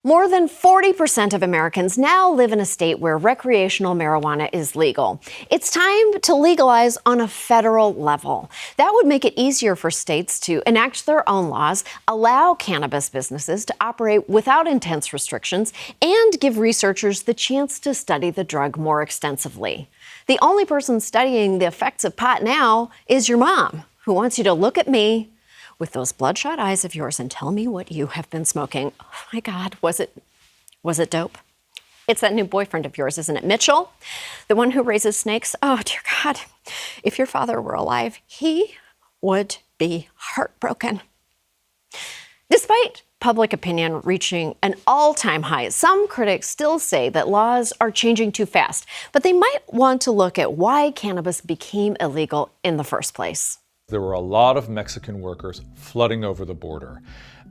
More than 40% of Americans now live in a state where recreational marijuana is legal. It's time to legalize on a federal level. That would make it easier for states to enact their own laws, allow cannabis businesses to operate without intense restrictions, and give researchers the chance to study the drug more extensively. The only person studying the effects of pot now is your mom, who wants you to look at me with those bloodshot eyes of yours and tell me what you have been smoking. Oh my God, was it dope? It's that new boyfriend of yours, isn't it? Mitchell, the one who raises snakes. Oh dear God, if your father were alive, he would be heartbroken. Despite public opinion reaching an all-time high, some critics still say that laws are changing too fast, but they might want to look at why cannabis became illegal in the first place. There were a lot of Mexican workers flooding over the border,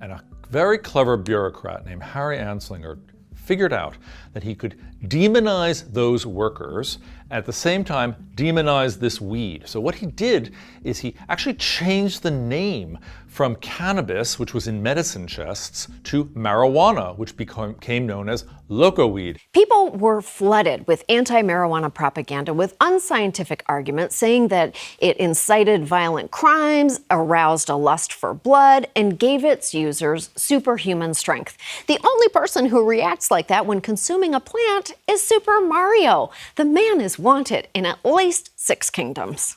and a very clever bureaucrat named Harry Anslinger figured out that he could demonize those workers, at the same time demonize this weed. So what he did is he actually changed the name from cannabis, which was in medicine chests, to marijuana, which became known as loco weed. People were flooded with anti-marijuana propaganda with unscientific arguments saying that it incited violent crimes, aroused a lust for blood, and gave its users superhuman strength. The only person who reacts like that when consuming a plant is Super Mario. The man is wanted in at least 6 kingdoms.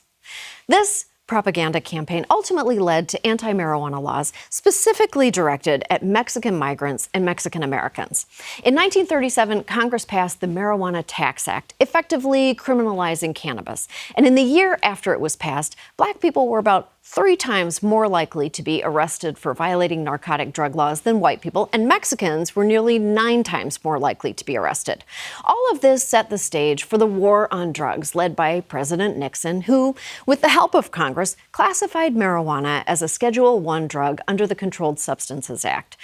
This propaganda campaign ultimately led to anti-marijuana laws specifically directed at Mexican migrants and Mexican Americans. In 1937, Congress passed the Marijuana Tax Act, effectively criminalizing cannabis. And in the year after it was passed, Black people were about 3 times more likely to be arrested for violating narcotic drug laws than white people, and Mexicans were nearly 9 times more likely to be arrested. All of this set the stage for the war on drugs led by President Nixon, who, with the help of Congress, classified marijuana as a Schedule I drug under the Controlled Substances Act.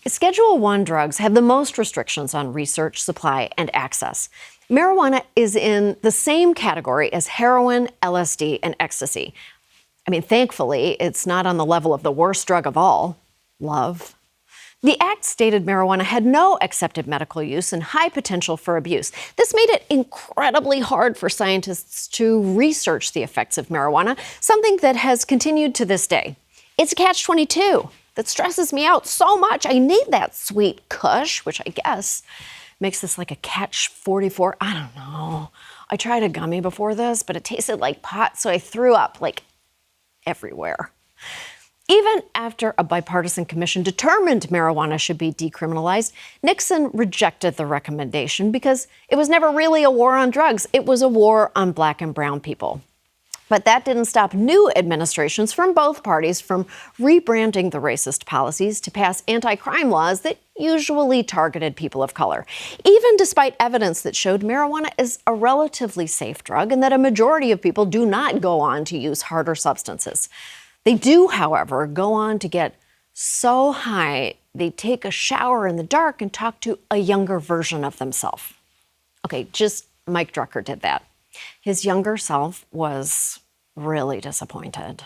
Schedule I drugs have the most restrictions on research, supply, and access. Marijuana is in the same category as heroin, LSD, and ecstasy. Thankfully, it's not on the level of the worst drug of all, love. The act stated marijuana had no accepted medical use and high potential for abuse. This made it incredibly hard for scientists to research the effects of marijuana, something that has continued to this day. It's a catch-22 that stresses me out so much. I need that sweet kush, which I guess makes this like a catch-44. I don't know. I tried a gummy before this, but it tasted like pot, so I threw up everywhere. Even after a bipartisan commission determined marijuana should be decriminalized, Nixon rejected the recommendation because it was never really a war on drugs. It was a war on Black and brown people. But that didn't stop new administrations from both parties from rebranding the racist policies to pass anti-crime laws that usually targeted people of color, even despite evidence that showed marijuana is a relatively safe drug and that a majority of people do not go on to use harder substances. They do, however, go on to get so high they take a shower in the dark and talk to a younger version of themselves. Okay, just Mike Drucker did that. His younger self was really disappointed.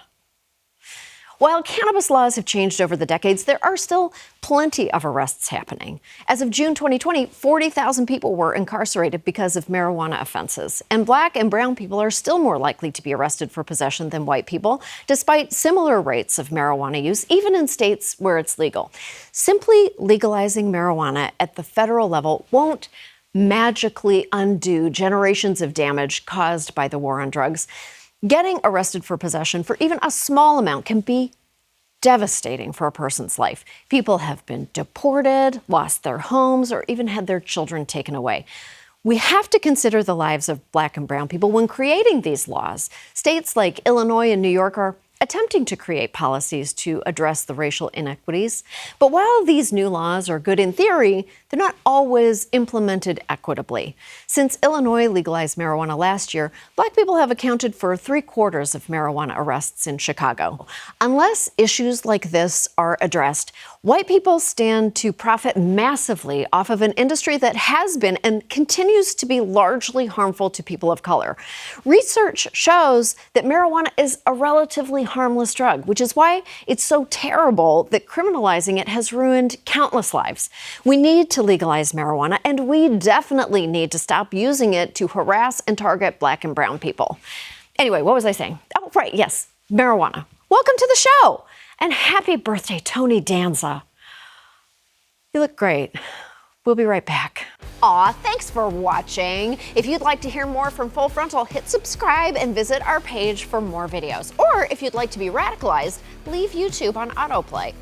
While cannabis laws have changed over the decades, there are still plenty of arrests happening. As of June 2020, 40,000 people were incarcerated because of marijuana offenses. And Black and brown people are still more likely to be arrested for possession than white people, despite similar rates of marijuana use, even in states where it's legal. Simply legalizing marijuana at the federal level won't magically undo generations of damage caused by the war on drugs. Getting arrested for possession for even a small amount can be devastating for a person's life. People have been deported, lost their homes, or even had their children taken away. We have to consider the lives of Black and brown people when creating these laws. States like Illinois and New York are attempting to create policies to address the racial inequities. But while these new laws are good in theory, they're not always implemented equitably. Since Illinois legalized marijuana last year, Black people have accounted for 3/4 of marijuana arrests in Chicago. Unless issues like this are addressed, White people stand to profit massively off of an industry that has been and continues to be largely harmful to people of color. Research shows that marijuana is a relatively harmless drug, which is why it's so terrible that criminalizing it has ruined countless lives. We need to legalize marijuana, and we definitely need to stop using it to harass and target Black and brown people. Anyway, what was I saying? Oh, right, yes, marijuana. Welcome to the show. And happy birthday, Tony Danza. You look great. We'll be right back. Aw, thanks for watching. If you'd like to hear more from Full Frontal, hit subscribe and visit our page for more videos. Or if you'd like to be radicalized, leave YouTube on autoplay.